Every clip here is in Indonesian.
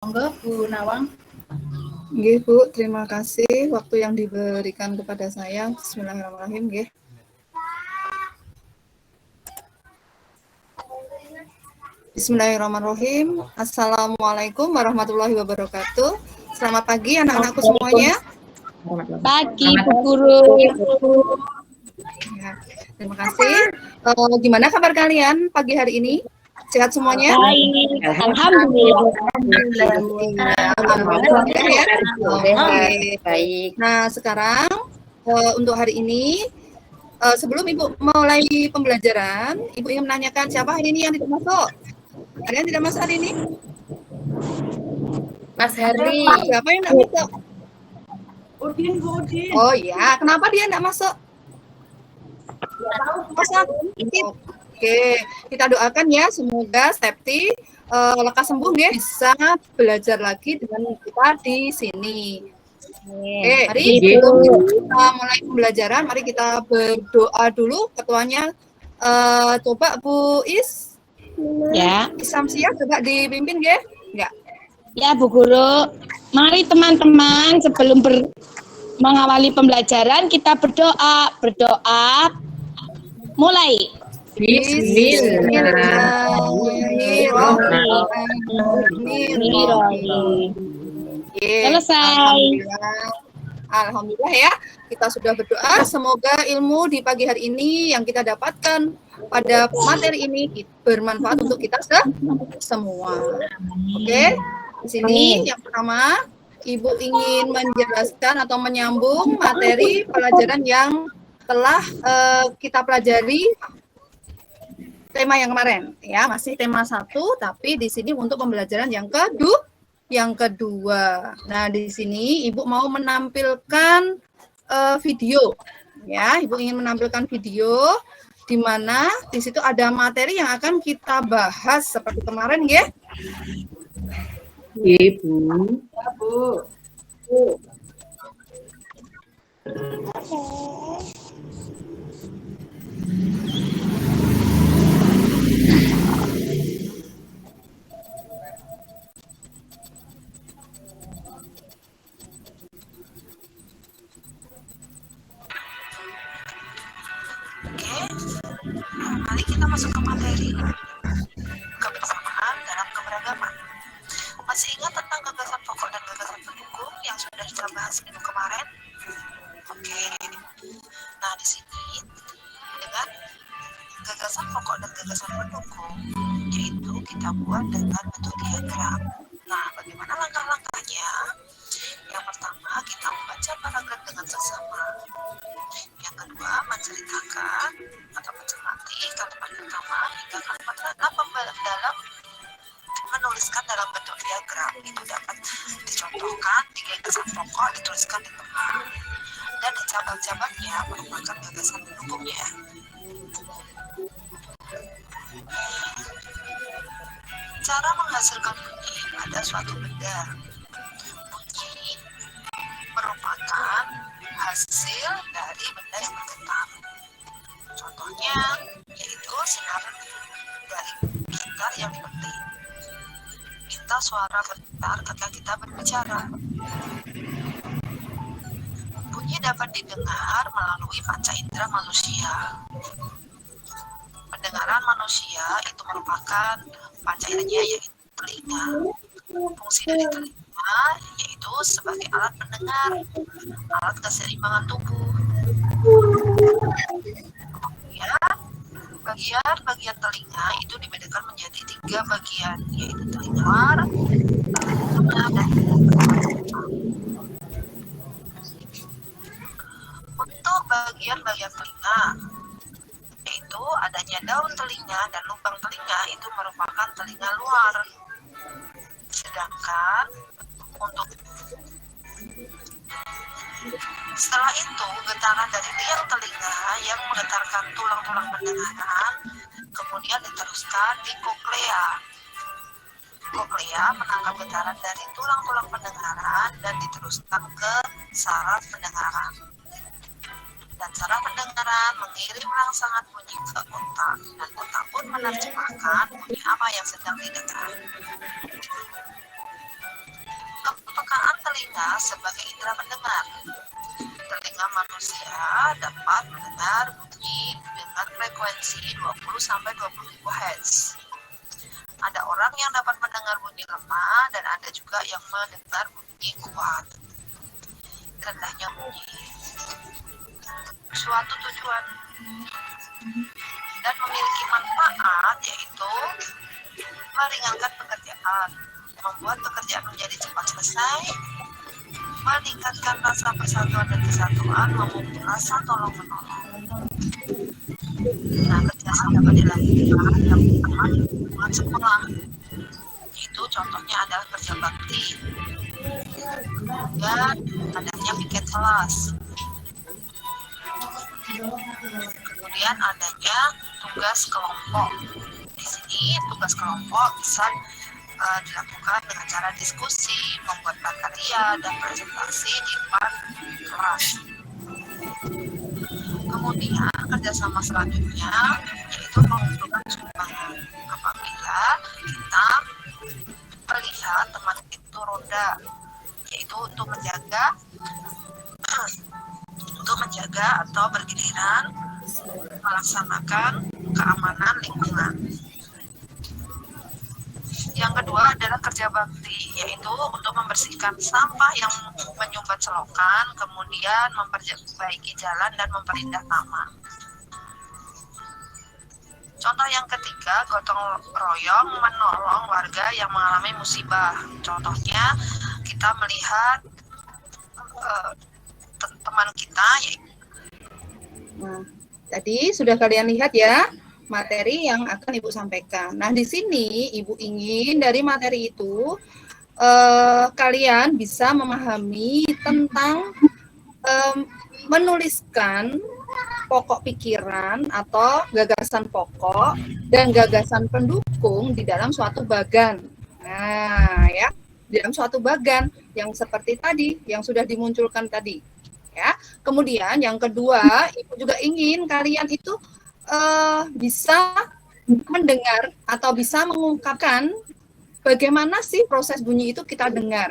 Monggo Bu Nawang. Nggih Bu, terima kasih waktu yang diberikan kepada saya. Bismillahirrahmanirrahim nggih. Bismillahirrahmanirrahim. Assalamualaikum warahmatullahi wabarakatuh. Selamat pagi anak-anakku semuanya. Pagi Bu Guru. Ya, terima kasih. Gimana kabar kalian pagi hari ini? Sehat semuanya? Baik, alhamdulillah. Alhamdulillah ya. Baik. Nah, sekarang untuk hari ini sebelum Ibu mulai pembelajaran, Ibu ingin menanyakan siapa hari ini yang tidak masuk? Ada yang tidak masuk hari ini? Mas Harli. Siapa yang tidak masuk? Udin, Bu Udin. Oh ya, kenapa dia tidak masuk? Oke, kita doakan ya semoga Septi lekas sembuh ya, bisa belajar lagi dengan kita di sini. Oke, mari sebelum kita mulai pembelajaran, mari kita berdoa dulu. Ketuanya coba Bu Is, Ya, Isamsia coba dipimpin ya. Enggak. ya Bu Guru. Mari teman-teman sebelum mengawali pembelajaran kita berdoa. Mulai. Bismillahirrahmanirrahim. Selesai. Alhamdulillah ya, kita sudah berdoa. Semoga ilmu di pagi hari ini yang kita dapatkan pada materi ini bermanfaat untuk kita semua. Oke, di sini yang pertama, Ibu ingin menjelaskan atau menyambung materi pelajaran yang telah kita pelajari tema yang kemarin. Ya, masih tema 1, tapi di sini untuk pembelajaran yang kedua. Nah, di sini Ibu mau menampilkan video. Ya, Ibu ingin menampilkan video di mana di situ ada materi yang akan kita bahas seperti kemarin, ya. Ibu. Ya, Bu. Mari kita masuk ke materi kebersamaan dalam keberagaman. Masih ingat tentang gagasan pokok dan gagasan pendukung yang sudah kita bahas minggu kemarin? Oke. Nah, di sini dengan gagasan pokok dan gagasan pendukung, yaitu kita buat dengan bentuk diagram. Nah, bagaimana langkah-langkahnya? Yang pertama, kita membaca paragraf dengan sesama. Yang kedua, menceritakan atau mencermati kalimat pertama hingga kalimat dalam menuliskan dalam bentuk diagram. Itu dapat dicontohkan di gagasan pokok, dituliskan di tengah, dan di cabang-cabangnya merupakan gagasan pendukungnya. Cara menghasilkan bunyi pada suatu benda. Bunyi merupakan hasil dari benda yang bergetar. Contohnya yaitu sinar dari gitar yang dipetik. Minta suara gitar ketika kita berbicara. Bunyi dapat didengar melalui panca indera manusia. Pendengaran manusia itu merupakan panca inderanya yaitu telinga. Fungsi dari telinga yaitu sebagai alat pendengar, alat keseimbangan tubuh. Bagian telinga itu dibedakan menjadi 3 bagian, yaitu telinga luar, telinga tengah, dan telinga belakang. Untuk bagian-bagian telinga, yaitu adanya daun telinga dan lubang telinga itu merupakan telinga luar. Sedangkan untuk setelah itu, getaran dari liang telinga yang menggetarkan tulang-tulang pendengaran kemudian diteruskan di koklea. Koklea menangkap getaran dari tulang-tulang pendengaran dan diteruskan ke saraf pendengaran. Dan saraf pendengaran mengirim rangsangan bunyi ke otak, dan otak pun menerjemahkan bunyi apa yang sedang didengar. telinga sebagai indera pendengar. Telinga manusia dapat mendengar bunyi dengan frekuensi 20-20 Hz. Ada orang yang dapat mendengar bunyi lemah dan ada juga yang mendengar bunyi kuat. Rendahnya bunyi suatu tujuan dan memiliki manfaat, yaitu meringankan pekerjaan, membuat pekerjaan menjadi cepat selesai, meningkatkan rasa persatuan dan kesatuan, memupuk rasa tolong-menolong. Nah, kerjasama dapat dilakukan yang pertama di lingkungan sekolah. Itu contohnya adalah kerja bakti. Dan adanya piket kelas. Kemudian adanya tugas kelompok. Di sini tugas kelompok bisa dilakukan dengan cara diskusi, membuat prakarya, dan presentasi di depan kelas. Kemudian kerjasama selanjutnya yaitu mengumpulkan sumbangan. Apabila kita melihat teman itu roda, yaitu untuk menjaga atau bergiliran melaksanakan keamanan lingkungan. Yang kedua adalah kerja bakti, yaitu untuk membersihkan sampah yang menyumbat selokan, kemudian memperbaiki jalan dan memperindah taman. Contoh yang ketiga, gotong royong menolong warga yang mengalami musibah. Contohnya kita melihat teman kita. Nah, tadi sudah kalian lihat ya materi yang akan Ibu sampaikan. Nah, di sini Ibu ingin dari materi itu kalian bisa memahami tentang menuliskan pokok pikiran atau gagasan pokok dan gagasan pendukung di dalam suatu bagan. Nah, ya, di dalam suatu bagan yang seperti tadi, yang sudah dimunculkan tadi. Ya, kemudian yang kedua, Ibu juga ingin kalian itu bisa mendengar atau bisa mengungkapkan bagaimana sih proses bunyi itu kita dengar.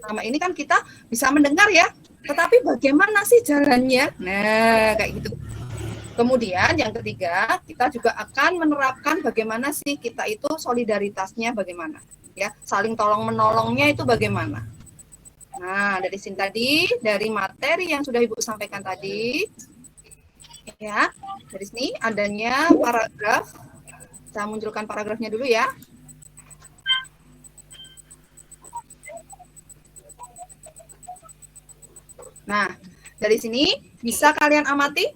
Selama ini kan kita bisa mendengar ya, tetapi bagaimana sih jalannya? Nah, kayak gitu. Kemudian yang ketiga, kita juga akan menerapkan bagaimana sih kita itu solidaritasnya bagaimana, ya, saling tolong menolongnya itu bagaimana. Nah, dari sini tadi, dari materi yang sudah Ibu sampaikan tadi, ya, dari sini adanya paragraf. Saya munculkan paragrafnya dulu ya. Nah, dari sini bisa kalian amati,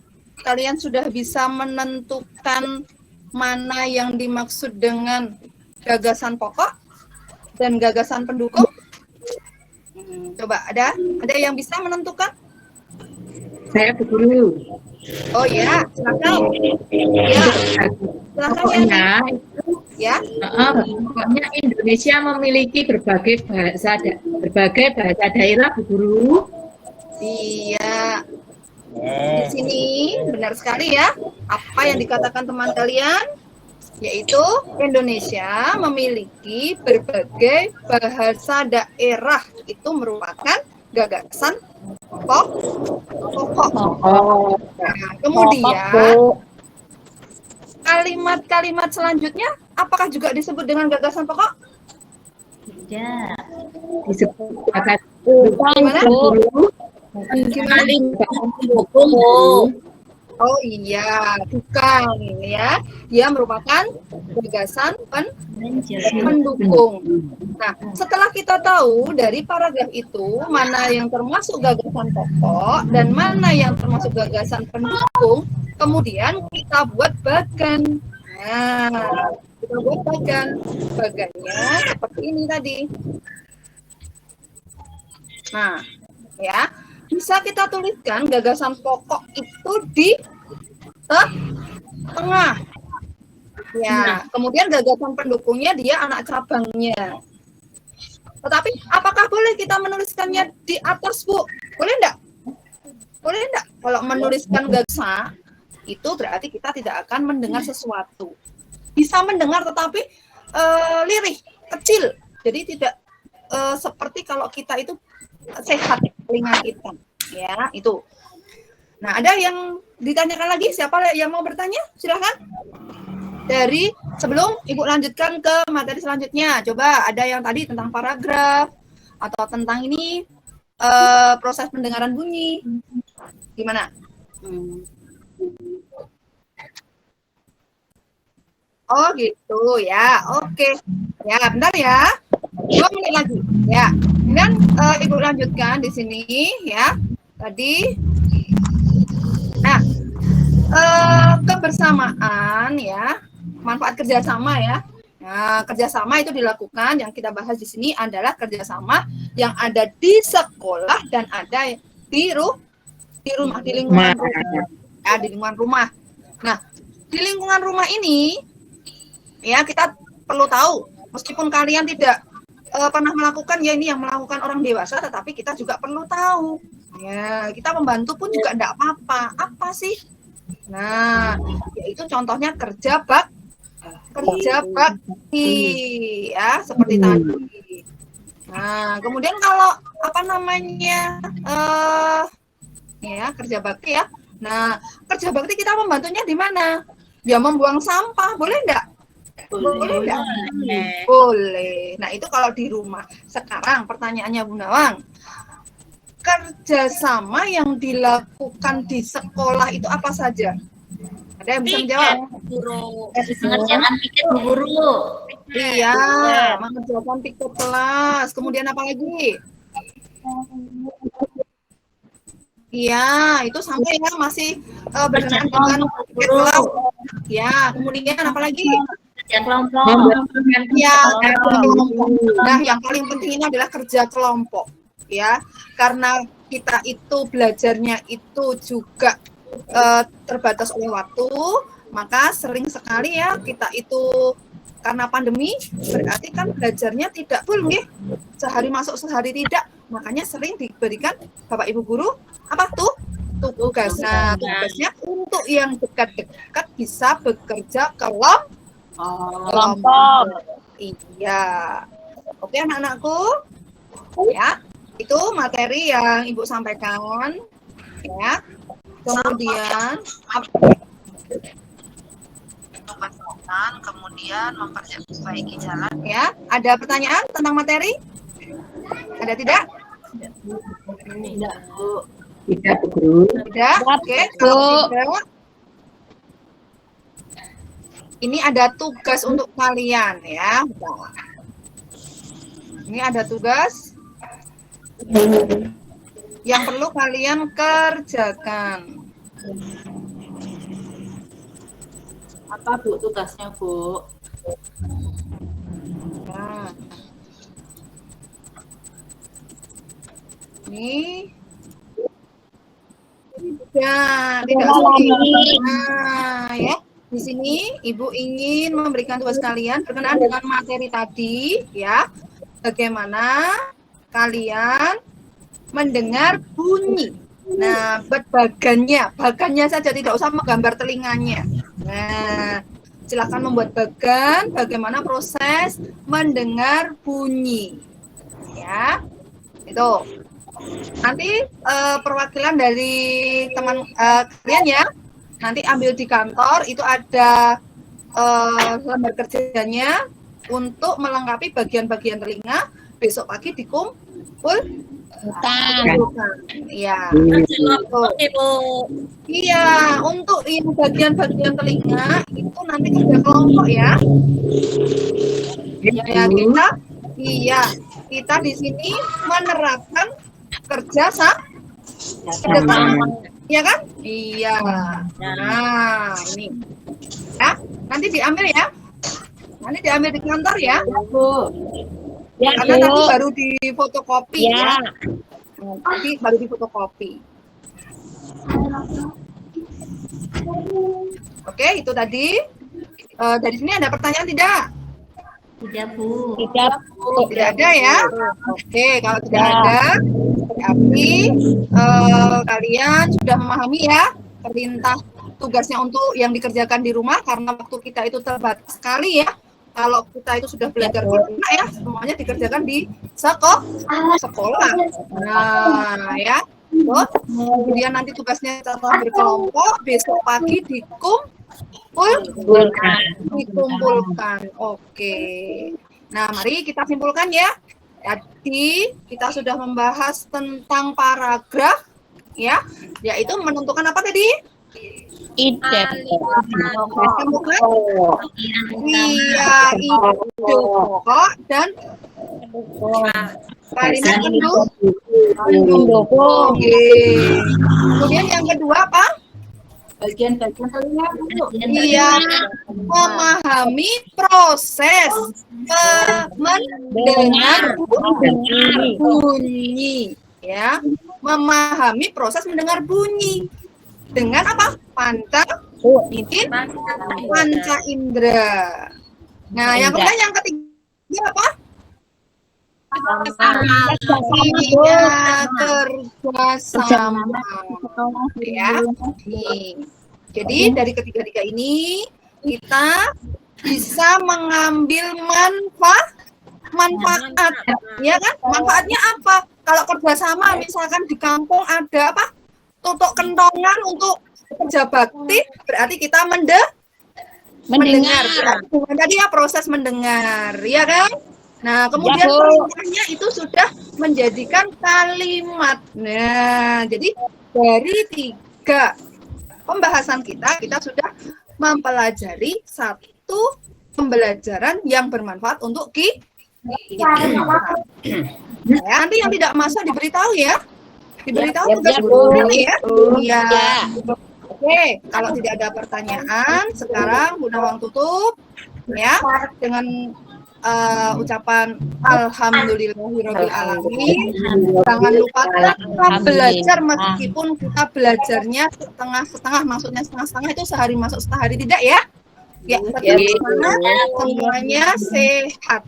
kalian sudah bisa menentukan mana yang dimaksud dengan gagasan pokok dan gagasan pendukung. Coba ada yang bisa menentukan? Saya Bu Guru. Oh ya, silakan. Ya, silakan ya. Pokoknya Indonesia memiliki berbagai bahasa daerah, Bu Guru. Iya. Di sini benar sekali ya. Apa yang dikatakan teman kalian? Yaitu Indonesia memiliki berbagai bahasa daerah. Itu merupakan gagasan pokok. Nah, kemudian kalimat-kalimat selanjutnya apakah juga disebut dengan gagasan pokok? Ya, disebut Gimana? Oh iya, bukan ya. Dia merupakan gagasan pendukung. Nah, setelah kita tahu dari paragraf itu mana yang termasuk gagasan pokok dan mana yang termasuk gagasan pendukung, kemudian kita buat bagan. Nah, kita buat bagan. Bagannya seperti ini tadi. Nah, ya, bisa kita tuliskan gagasan pokok itu di tengah. Ya, kemudian gagasan pendukungnya dia anak cabangnya. Tetapi apakah boleh kita menuliskannya di atas, Bu? Boleh enggak? Boleh enggak? Kalau menuliskan gagasan itu berarti kita tidak akan mendengar sesuatu. Bisa mendengar tetapi lirih, kecil. Jadi tidak seperti kalau kita itu sehat telinga kita. Ya, itu. Nah, ada yang ditanyakan lagi? Siapa yang mau bertanya? Silahkan. Dari sebelum Ibu lanjutkan ke materi selanjutnya, coba ada yang tadi tentang paragraf atau tentang ini proses pendengaran bunyi. Gimana? Oh gitu ya, oke. Ya, bentar ya. 2 menit lagi. Ya, dan Ibu lanjutkan di sini ya. Tadi, nah kebersamaan ya, manfaat kerjasama ya. Nah, kerjasama itu dilakukan, yang kita bahas di sini adalah kerjasama yang ada di sekolah dan ada di rumah, di lingkungan rumah. Ya, di lingkungan rumah. Nah, di lingkungan rumah ini ya kita perlu tahu, meskipun kalian tidak pernah melakukan, ya ini yang melakukan orang dewasa, tetapi kita juga perlu tahu. Ya, kita membantu pun juga tidak apa-apa. Apa sih? Nah, yaitu contohnya kerja bakti ya, seperti tadi. Nah, kemudian kalau apa namanya ya kerja bakti ya. Nah, kerja bakti kita membantunya di mana? Ya membuang sampah, boleh enggak? Boleh enggak? Boleh. Nah, itu kalau di rumah. Sekarang pertanyaannya Bu Nawang, kerjasama yang dilakukan di sekolah itu apa saja? Ada yang bisa menjawab? Mengerjakan piket Bu Guru. Iya, mengerjakan piket kelas. Kemudian apa lagi? Iya, itu sampai ya masih berkenaan dengan piket kelas. Ya, kemudian apa lagi? Kerja kelompok. Ya, kerja kelompok. Nah, yang paling penting ini adalah kerja kelompok. Ya, karena kita itu belajarnya itu juga terbatas oleh waktu, maka sering sekali ya kita itu karena pandemi berarti kan belajarnya tidak full nggih. Sehari masuk sehari tidak, makanya sering diberikan Bapak Ibu guru apa tuh tugas. Nah, tugasnya untuk yang dekat-dekat bisa bekerja kelompok. Iya. Oke anak-anakku. Ya, itu materi yang Ibu sampaikan ya. Kemudian kemudian memperbaiki jalan. Ya, ada pertanyaan tentang materi? Ada tidak? Tidak, Bu. Tidak, Bu Guru. Tidak. Oke, kalau tidak, ini ada tugas untuk kalian ya. Ini ada tugas yang perlu kalian kerjakan. Apa Bu tugasnya, Bu? Nah, ini ya, tidak sulit. Nah, ya. Di sini Ibu ingin memberikan tugas kalian berkenaan dengan materi tadi, ya. Bagaimana kalian mendengar bunyi. Nah, buat bagannya saja, tidak usah menggambar telinganya. Nah, silakan membuat bagan bagaimana proses mendengar bunyi. Ya, itu. Nanti perwakilan dari teman kalian ya, nanti ambil di kantor, itu ada lembar kerjanya untuk melengkapi bagian-bagian telinga. Besok pagi dikumpul. Iya. Iya, untuk yang bagian-bagian telinga itu nanti kerja kelompok ya. Ya, kita di sini menerapkan kerja sama. Iya kan? Iya. Nah, ini. Ya, nanti diambil ya. Nanti diambil di kantor ya. Ya, karena Bu. tadi baru di fotokopi ya. Tadi baru di fotokopi. Oke, itu tadi. Dari sini ada pertanyaan tidak? Tidak, Bu. Tidak ada ya? Oke, kalau tidak ada, berarti kalian sudah memahami ya perintah tugasnya untuk yang dikerjakan di rumah, karena waktu kita itu terbatas sekali ya. kalau kita itu sudah belajar guna ya, semuanya dikerjakan di sekolah. Nah, ya. Kemudian nanti tugasnya setelah berkelompok, besok pagi dikumpulkan. Oke. Nah, mari kita simpulkan ya. Jadi, kita sudah membahas tentang paragraf ya, yaitu menentukan apa tadi? Ide. Iya, ide pokok dan kalimat pendukung. Oke. Kemudian yang kedua apa? Bagian-bagian telinga, Bu. Iya, memahami proses mendengar bunyi, ya. Memahami proses mendengar bunyi dengan apa? Panca indera. Nah, yang kemudian yang ketiga apa? Kerjasama. Ya. Jadi dari ketiga-tiga ini kita bisa mengambil manfaat, ya kan? Manfaatnya apa? Kalau kerjasama, misalkan di kampung ada apa? Tutuk kentongan untuk kerja bakti, berarti kita mendengar. Berarti tadi ya proses mendengar, ya kan? Nah, kemudian perintahnya itu sudah menjadikan kalimat. Nah, jadi dari 3 pembahasan kita sudah mempelajari 1 pembelajaran yang bermanfaat untuk kita. Ya, nanti yang tidak masuk diberitahu ya. Diberitahu tugas ini ya. Iya. Oke, kalau tidak ada pertanyaan, sekarang Bu Nawang tutup ya dengan ucapan alhamdulillahirabbil alamin. Jangan lupa tetap belajar meskipun kita belajarnya setengah-setengah, maksudnya setengah-setengah itu sehari masuk setahari tidak ya. Ya, semuanya sehat.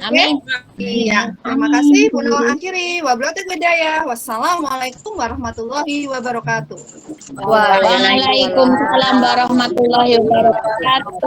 Amin. Iya, terima kasih Bu Nawang akhiri. Wassalamualaikum warahmatullahi wabarakatuh. Waalaikumsalam warahmatullahi wabarakatuh.